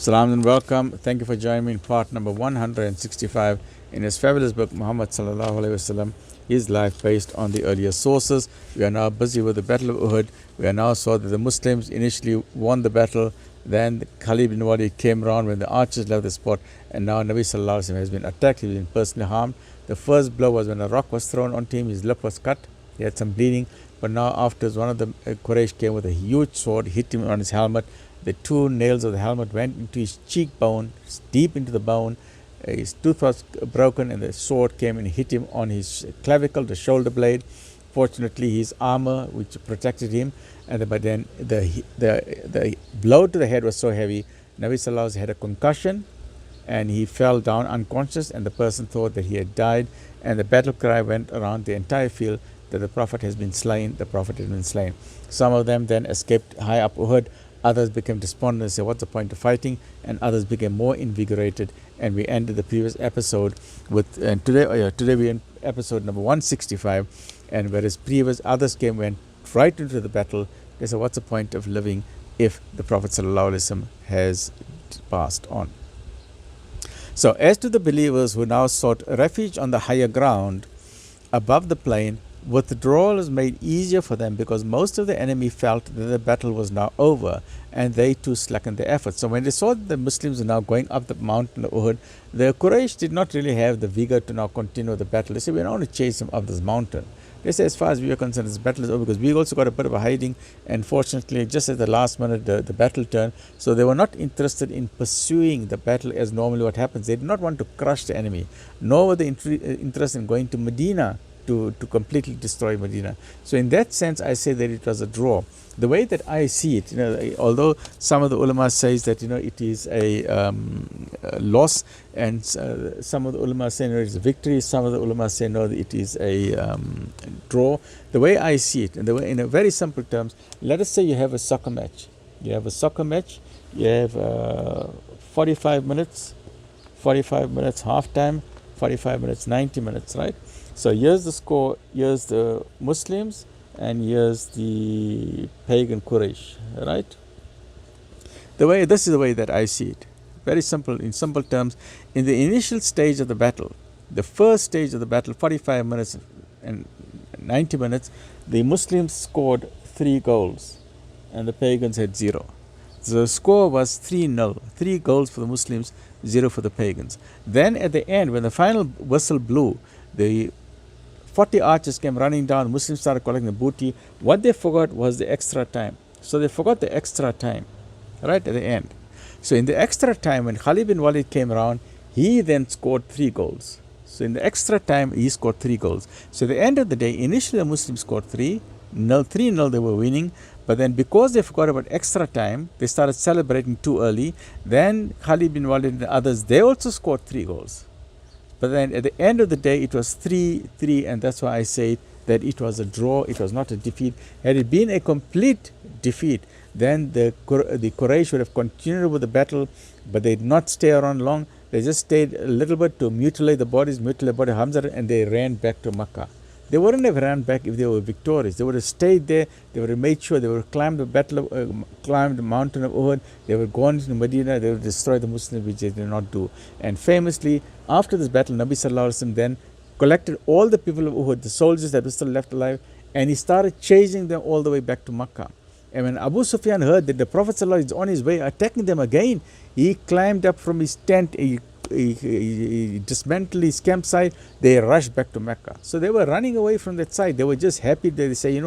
Salam and welcome. Thank you for joining me in part number 165 in his fabulous book, Muhammad Sal'lal'laa'hu A'layhi Was'sallam, his life based on the earlier sources. We are now busy with the Battle of Uhud. We are now saw that the Muslims initially won the battle, then Khalid bin Walid came around when the archers left the spot, and now Nabi Sallallahu Alaihi Wasallam has been attacked, he has been personally harmed. The first blow was when a rock was thrown onto him, his lip was cut, he had some bleeding, but now afterwards one of the Quraysh came with a huge sword, hit him on his helmet. The two nails of the helmet went into his cheekbone, deep into the bone. His tooth was broken and the sword came and hit him on his clavicle, the shoulder blade. Fortunately, his armor, which protected him, but then the blow to the head was so heavy, Nabi Sallallahu Alaihi Wasallam had a concussion and he fell down unconscious, and the person thought that he had died, and the battle cry went around the entire field that the Prophet has been slain, the Prophet has been slain. Some of them then escaped high up Uhud. Others became despondent and said, what's the point of fighting? And others became more invigorated. And we ended the previous episode with, and today we're in episode number 165. And whereas previous others went right into the battle, they said, what's the point of living if the Prophet ﷺ has passed on? So as to the believers who now sought refuge on the higher ground above the plain, withdrawal was made easier for them because most of the enemy felt that the battle was now over, and they too slackened their efforts. So when they saw that the Muslims are now going up the mountain of Uhud, the Quraysh did not really have the vigor to now continue the battle. They said, we're not going to chase them up this mountain. They said, as far as we are concerned, this battle is over, because we also got a bit of a hiding, and fortunately just at the last minute the battle turned. So they were not interested in pursuing the battle as normally what happens. They did not want to crush the enemy, nor were they interested in going to Medina to completely destroy Medina. So in that sense, I say that it was a draw. The way that I see it, although some of the ulama says that it is a loss, and some of the ulama say no, it is a victory. Some of the ulama say no, it is a draw. The way I see it, and the way, in a very simple terms, let us say you have a soccer match. You have 45 minutes half time, 45 minutes, 90 minutes, right? So here's the score, here's the Muslims, and here's the pagan Quraysh, right? This is the way that I see it. Very simple, in simple terms. In the initial stage of the battle, the first stage of the battle, 45 minutes and 90 minutes, the Muslims scored 3 goals, and the pagans had 0. So the score was 3-0, 3 goals for the Muslims, 0 for the pagans. Then at the end, when the final whistle blew, the 40 archers came running down. Muslims started collecting the booty. What they forgot was the extra time. So they forgot the extra time right at the end. So in the extra time, when Khalid bin Walid came around, he then scored 3 goals. So in the extra time, he scored 3 goals. So at the end of the day, initially the Muslims scored 3-0, they were winning. But then because they forgot about extra time, they started celebrating too early. Then Khalid bin Walid and others, they also scored 3 goals. But then at the end of the day, it was 3-3, and that's why I say that it was a draw, it was not a defeat. Had it been a complete defeat, then the Quraysh would have continued with the battle, but they did not stay around long. They just stayed a little bit to mutilate the body of Hamza, and they ran back to Makkah. They wouldn't have ran back if they were victorious. They would have stayed there. They would have made sure they would have climbed the mountain of Uhud. They would have gone to Medina. They would have destroyed the Muslims, which they did not do. And famously, after this battle, Nabi Sallallahu Alaihi Wasallam then collected all the people of Uhud, the soldiers that were still left alive, and he started chasing them all the way back to Makkah. And when Abu Sufyan heard that the Prophet Sallallahu Alaihi Wasallam is on his way attacking them again, he climbed up from his tent. He dismantled his campsite. They rushed back to Mecca. So they were running away from that side. They were just happy that they say,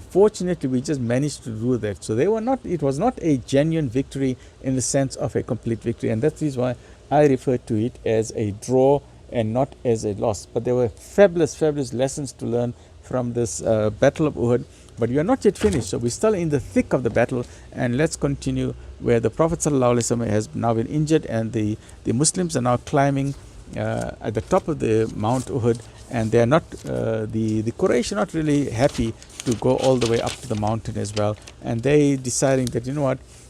fortunately we just managed to do that. So it was not a genuine victory in the sense of a complete victory, and that is why I refer to it as a draw and not as a loss. But there were fabulous lessons to learn from this Battle of Uhud. But we are not yet finished, so we're still in the thick of the battle, and let's continue where the Prophet ﷺ has now been injured, and the Muslims are now climbing at the top of the Mount Uhud, and they are not, the Quraysh are not really happy to go all the way up to the mountain as well, and they deciding that,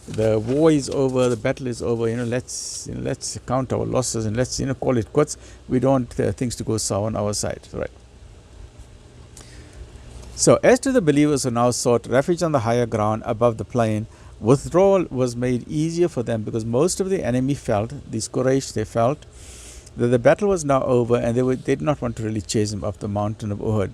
the war is over, the battle is over, let's count our losses and let's call it quits. We don't want things to go sour on our side, right? So as to the believers who now sought refuge on the higher ground above the plain, Withdrawal was made easier for them because most of the enemy felt, these Quraysh, they felt that the battle was now over and they did not want to really chase him up the mountain of Uhud.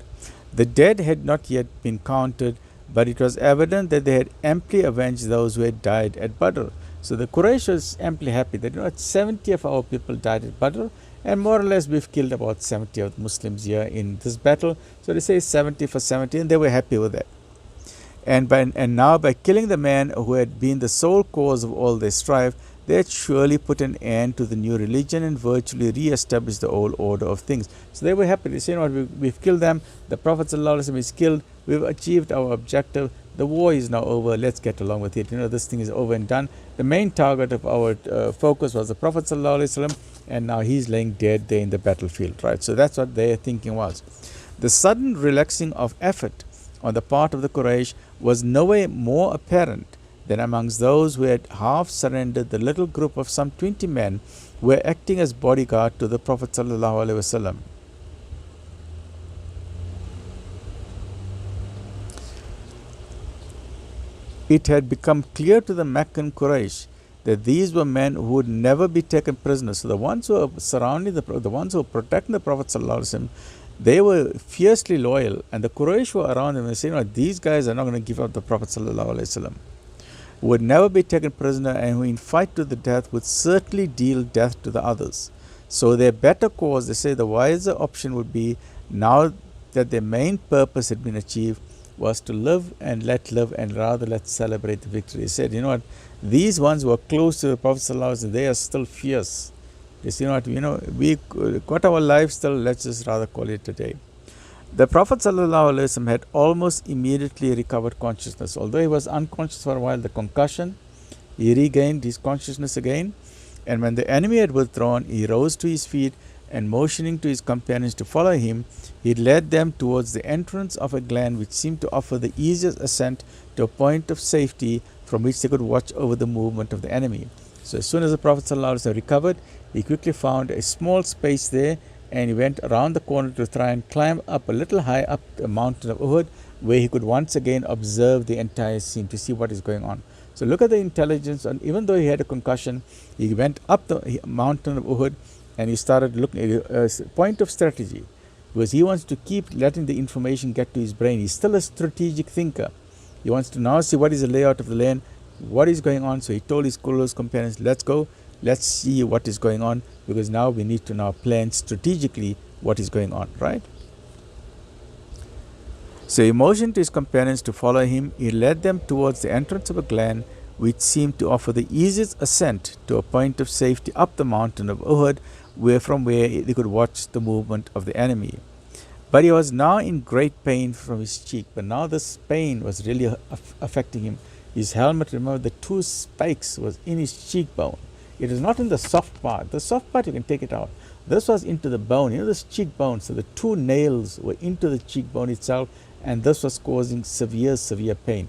The dead had not yet been counted, but it was evident that they had amply avenged those who had died at Badr. So the Quraysh was amply happy that 70 of our people died at Badr, and more or less we've killed about 70 of the Muslims here in this battle. So they say 70 for 70, and they were happy with that. And now by killing the man who had been the sole cause of all their strife, they had surely put an end to the new religion and virtually re-established the old order of things. So they were happy. They say, we've killed them. The Prophet ﷺ is killed. We've achieved our objective. The war is now over. Let's get along with it. This thing is over and done. The main target of our focus was the Prophet ﷺ, and now he's laying dead there in the battlefield, right? So that's what their thinking was. The sudden relaxing of effort on the part of the Quraysh was nowhere more apparent than amongst those who had half surrendered the little group of some 20 men who were acting as bodyguard to the Prophet ﷺ. It had become clear to the Meccan Quraysh that these were men who would never be taken prisoners. So the ones who were surrounding the ones who were protecting the Prophet ﷺ, they were fiercely loyal, and the Quraysh were around them and saying, these guys are not going to give up the Prophet ﷺ, who would never be taken prisoner and who in fight to the death would certainly deal death to the others. So their better course, they say the wiser option would be, now that their main purpose had been achieved, was to live and let live, and rather let's celebrate the victory. He said, these ones who are close to the Prophet ﷺ, they are still fierce. They say, we got our life still, let's just rather call it a day. The Prophet ﷺ had almost immediately recovered consciousness. Although he was unconscious for a while, the concussion, he regained his consciousness again. And when the enemy had withdrawn, he rose to his feet and motioning to his companions to follow him, he led them towards the entrance of a glen which seemed to offer the easiest ascent to a point of safety from which they could watch over the movement of the enemy. So as soon as the Prophet ﷺ recovered, he quickly found a small space there, and he went around the corner to try and climb up a little high up the mountain of Uhud, where he could once again observe the entire scene to see what is going on. So look at the intelligence, and even though he had a concussion, he went up the mountain of Uhud and he started looking at a point of strategy, because he wants to keep letting the information get to his brain. He's still a strategic thinker. He wants to now see what is the layout of the land, what is going on. So he told his close companions, let's go, let's see what is going on, because now we need to now plan strategically what is going on, right? So he motioned to his companions to follow him. He led them towards the entrance of a glen which seemed to offer the easiest ascent to a point of safety up the mountain of Uhud, from where they could watch the movement of the enemy. But he was now in great pain from his cheek. But now this pain was really affecting him. His helmet, remember, the two spikes was in his cheekbone. It is not in the soft part. The soft part you can take it out. This was into the bone, this cheekbone. So the two nails were into the cheekbone itself, and this was causing severe pain.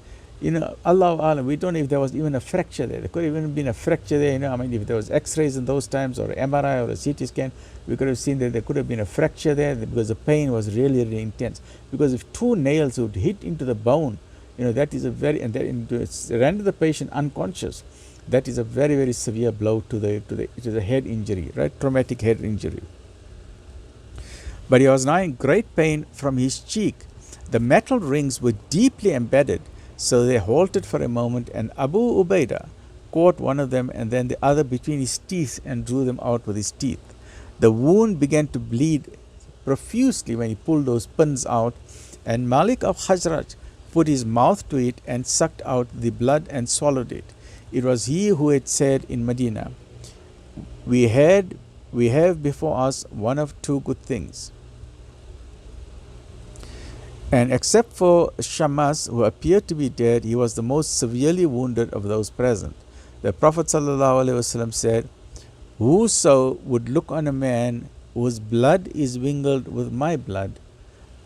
Allah, we don't know if there was even a fracture there. There could have even been a fracture there. If there was X-rays in those times, or MRI or a CT scan, we could have seen that there could have been a fracture there, because the pain was really intense. Because if two nails would hit into the bone, that is a very, and that render the patient unconscious. That is a very severe blow to the head injury, right? Traumatic head injury. But he was now in great pain from his cheek. The metal rings were deeply embedded. So they halted for a moment, and Abu Ubaidah caught one of them and then the other between his teeth and drew them out with his teeth. The wound began to bleed profusely when he pulled those pins out, and Malik of Khazraj put his mouth to it and sucked out the blood and swallowed it. It was he who had said in Medina, we have before us one of two good things. And except for Shammas, who appeared to be dead, he was the most severely wounded of those present. The Prophet ﷺ said, whoso would look on a man whose blood is mingled with my blood,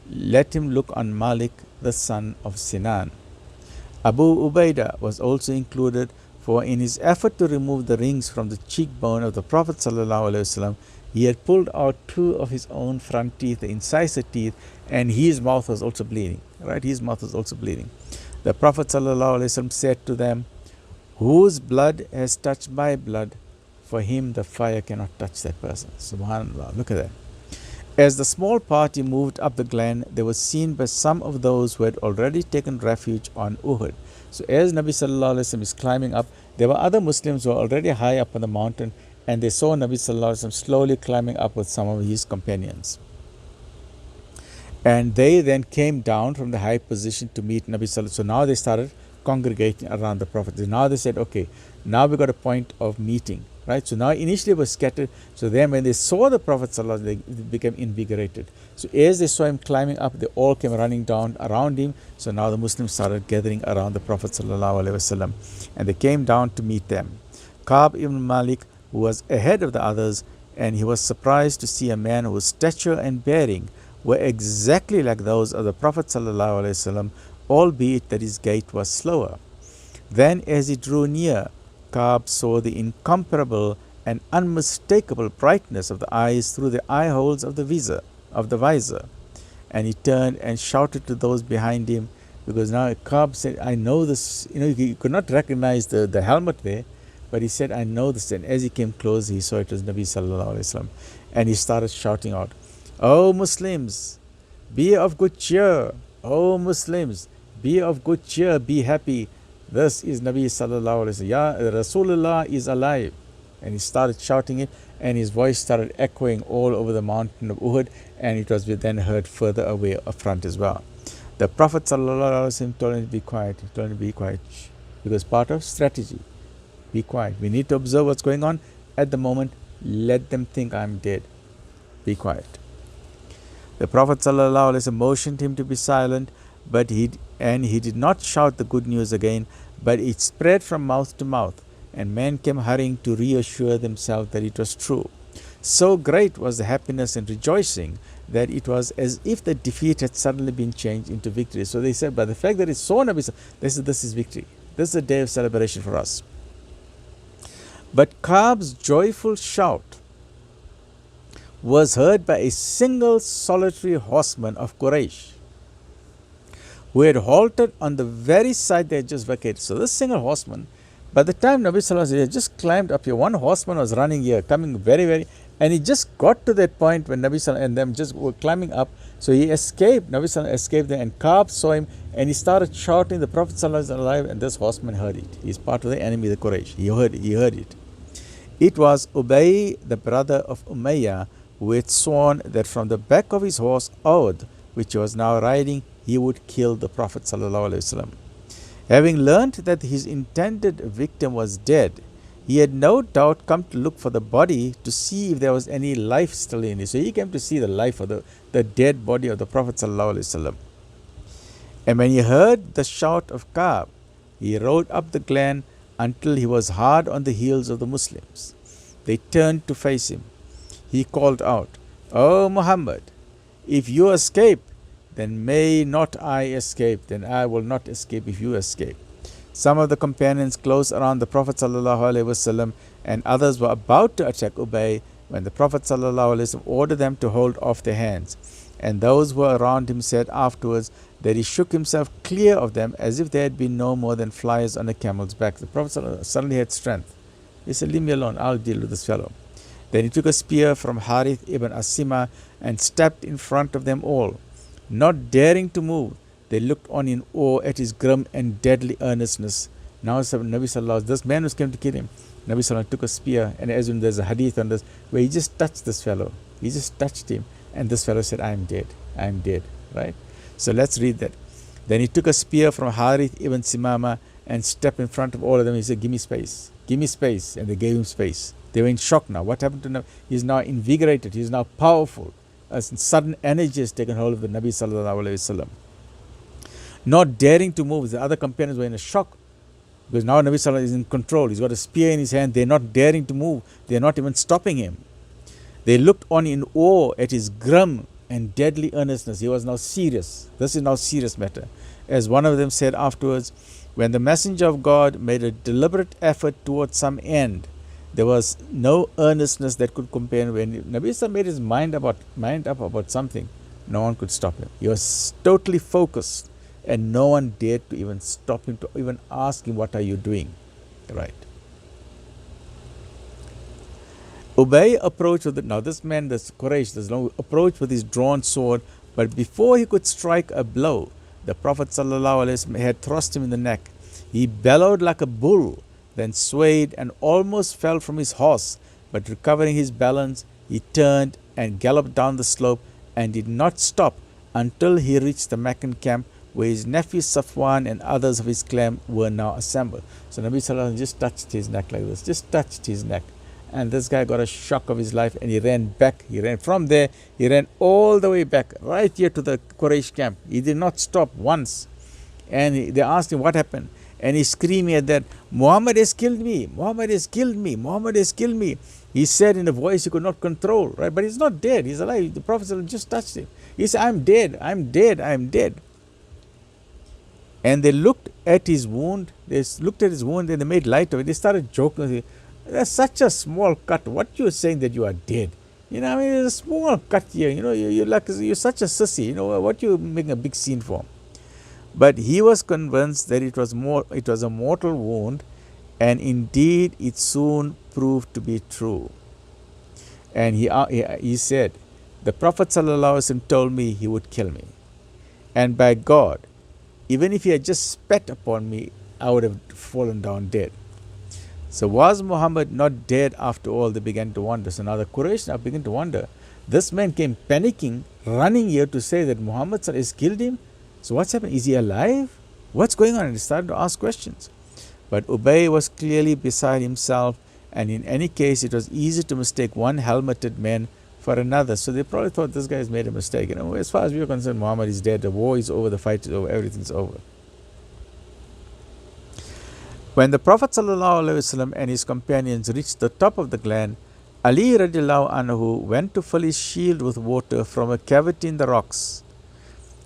let him look on Malik, the son of Sinan. Abu Ubaidah was also included, for in his effort to remove the rings from the cheekbone of the Prophet ﷺ, he had pulled out two of his own front teeth, the incisor teeth, and his mouth was also bleeding. Right? His mouth was also bleeding. The Prophet ﷺ said to them, Whose blood has touched my blood, for him the fire cannot touch that person. Subhanallah, look at that. As the small party moved up the glen, they were seen by some of those who had already taken refuge on Uhud. So as Nabi Sallallahu Alaihi Wasallam is climbing up, there were other Muslims who were already high up on the mountain, and they saw Nabi Sallallahu Alaihi Wasallam slowly climbing up with some of his companions. And they then came down from the high position to meet Nabi Sallallahu Alaihi Wasallam. So now they started congregating around the Prophet. Now they said, okay, now we got a point of meeting, right? So now initially it was scattered. So then when they saw the Prophet Sallallahu Alaihi Wasallam, they became invigorated. So as they saw him climbing up, they all came running down around him. So now the Muslims started gathering around the Prophet Sallallahu Alaihi Wasallam, and they came down to meet them. Ka'b ibn Malik, who was ahead of the others, and he was surprised to see a man whose stature and bearing were exactly like those of the Prophet Sallallahu Alaihi Wasallam, albeit that his gait was slower. Then as he drew near, Ka'b saw the incomparable and unmistakable brightness of the eyes through the eye holes of the visor. And he turned and shouted to those behind him, because now Ka'b said, I know this. He could not recognize the helmet there, but he said, I know this. And as he came close, he saw it was Nabi Sallallahu Alaihi Wasallam. And he started shouting out, O Muslims, be of good cheer. O Muslims, be of good cheer, be happy. This is Nabi Sallallahu Alaihi Wasallam. Ya Rasulullah is alive. And he started shouting it, and his voice started echoing all over the mountain of Uhud, and it was then heard further away up front as well. The Prophet Sallallahu Alaihi Wasallam told him to be quiet. He told him to be quiet, because part of strategy, be quiet. We need to observe what's going on at the moment. Let them think I'm dead. Be quiet. The Prophet ﷺ motioned him to be silent, but he did not shout the good news again, but it spread from mouth to mouth, and men came hurrying to reassure themselves that it was true. So great was the happiness and rejoicing that it was as if the defeat had suddenly been changed into victory. So they said, by the fact that it's so Nabi, this is victory. This is a day of celebration for us. But Ka'b's joyful shout was heard by a single solitary horseman of Quraysh, who had halted on the very side they had just vacated. So this single horseman, by the time Nabi Sallallahu Alaihi Wasallam had just climbed up here, one horseman was running here, coming very, and he just got to that point when Nabi Sallallahu and them just were climbing up. So he escaped, Nabi Sallallahu escaped there, and Ka'b saw him, and he started shouting, the Prophet Sallallahu Alaihi Wasallam alive, and this horseman heard it. He's part of the enemy, the Quraysh. He heard it. It was Ubay, the brother of Umayyah, who had sworn that from the back of his horse Abode, which he was now riding, he would kill the Prophet Sallallahu Alaihi Wasallam. Having learnt that his intended victim was dead, he had no doubt come to look for the body to see if there was any life still in it. So he came to see the life of the dead body of the Prophet Sallallahu Alaihi Wasallam. And when he heard the shout of Ka'b, he rode up the glen until he was hard on the heels of the Muslims. They turned to face him. He called out, O Muhammad, if you escape, then may not I escape, then I will not escape if you escape. Some of the companions close around the Prophet ﷺ, and others were about to attack Ubay when the Prophet ﷺ ordered them to hold off their hands. And those who were around him said afterwards that he shook himself clear of them as if they had been no more than flies on a camel's back. The Prophet ﷺ suddenly had strength. He said, leave me alone, I'll deal with this fellow. Then he took a spear from Harith ibn Asima and stepped in front of them all. Not daring to move, they looked on in awe at his grim and deadly earnestness. Now Nabi Sallallahu, this man who came to kill him, Nabi Sallallahu took a spear, and as in there's a hadith on this, where he just touched this fellow. He just touched him, and this fellow said, I am dead, right? So let's read that. Then he took a spear from Harith ibn Simama and stepped in front of all of them. He said, give me space, and they gave him space. They were in shock now. What happened to him? He is now invigorated. He is now powerful. A sudden energy has taken hold of the Nabi Sallallahu Alaihi Wasallam. Not daring to move. The other companions were in a shock, because now Nabi Sallallahu is in control. He's got a spear in his hand. They're not daring to move. They're not even stopping him. They looked on in awe at his grim and deadly earnestness. He was now serious. This is now serious matter. As one of them said afterwards, when the Messenger of God made a deliberate effort towards some end, there was no earnestness that could compare. When Nabi Sallallahu made his mind up about something, no one could stop him. He was totally focused, and no one dared to even stop him, to even ask him, what are you doing? Right. Ubay approached with now this man, this Quraysh, this approached with his drawn sword, but before he could strike a blow, the Prophet ﷺ had thrust him in the neck. He bellowed like a bull, then swayed and almost fell from his horse, but recovering his balance, he turned and galloped down the slope and did not stop until he reached the Meccan camp, where his nephew Safwan and others of his clan were now assembled. So Nabi Sallallahu Alaihi Wasallam just touched his neck like this, just touched his neck. And this guy got a shock of his life and he ran back. He ran from there, he ran all the way back, right here to the Quraysh camp. He did not stop once. And they asked him what happened. And he's screaming at that, Muhammad has killed me, Muhammad has killed me, Muhammad has killed me. He said in a voice he could not control, right? But he's not dead, he's alive. The Prophet just touched him. He said, I'm dead, I'm dead, I'm dead. And they looked at his wound, and they made light of it. They started joking. That's such a small cut. What you're saying that you are dead? You know, I mean, it's a small cut here. You know, you're such a sissy. You know, what you making a big scene for? But he was convinced that it was a mortal wound, and indeed it soon proved to be true. And he said, the Prophet ﷺ told me he would kill me, and by God, even if he had just spat upon me, I would have fallen down dead. So was Muhammad not dead after all? They began to wonder. So now the Quraysh now began to wonder. This man came panicking, running here to say that Muhammad has killed him. So what's happened? Is he alive? What's going on? And they started to ask questions. But Ubay was clearly beside himself, and in any case, it was easy to mistake one helmeted man for another. So they probably thought this guy has made a mistake. You know, as far as we were concerned, Muhammad is dead. The war is over. The fight is over. Everything's over. When the Prophet ﷺ and his companions reached the top of the glen, Ali radiallahu anhu went to fill his shield with water from a cavity in the rocks.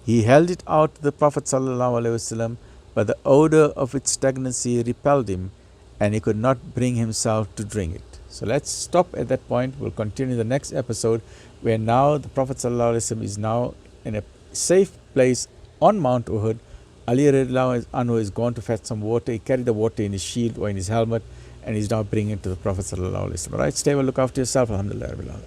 He held it out to the Prophet ﷺ, but the odor of its stagnancy repelled him, and he could not bring himself to drink it. So let's stop at that point. We'll continue the next episode, where now the Prophet ﷺ is now in a safe place on Mount Uhud. Ali radiallahu anhu is gone to fetch some water. He carried the water in his shield or in his helmet, and he's now bringing it to the Prophet ﷺ. Right? Stay well, look after yourself. Alhamdulillah.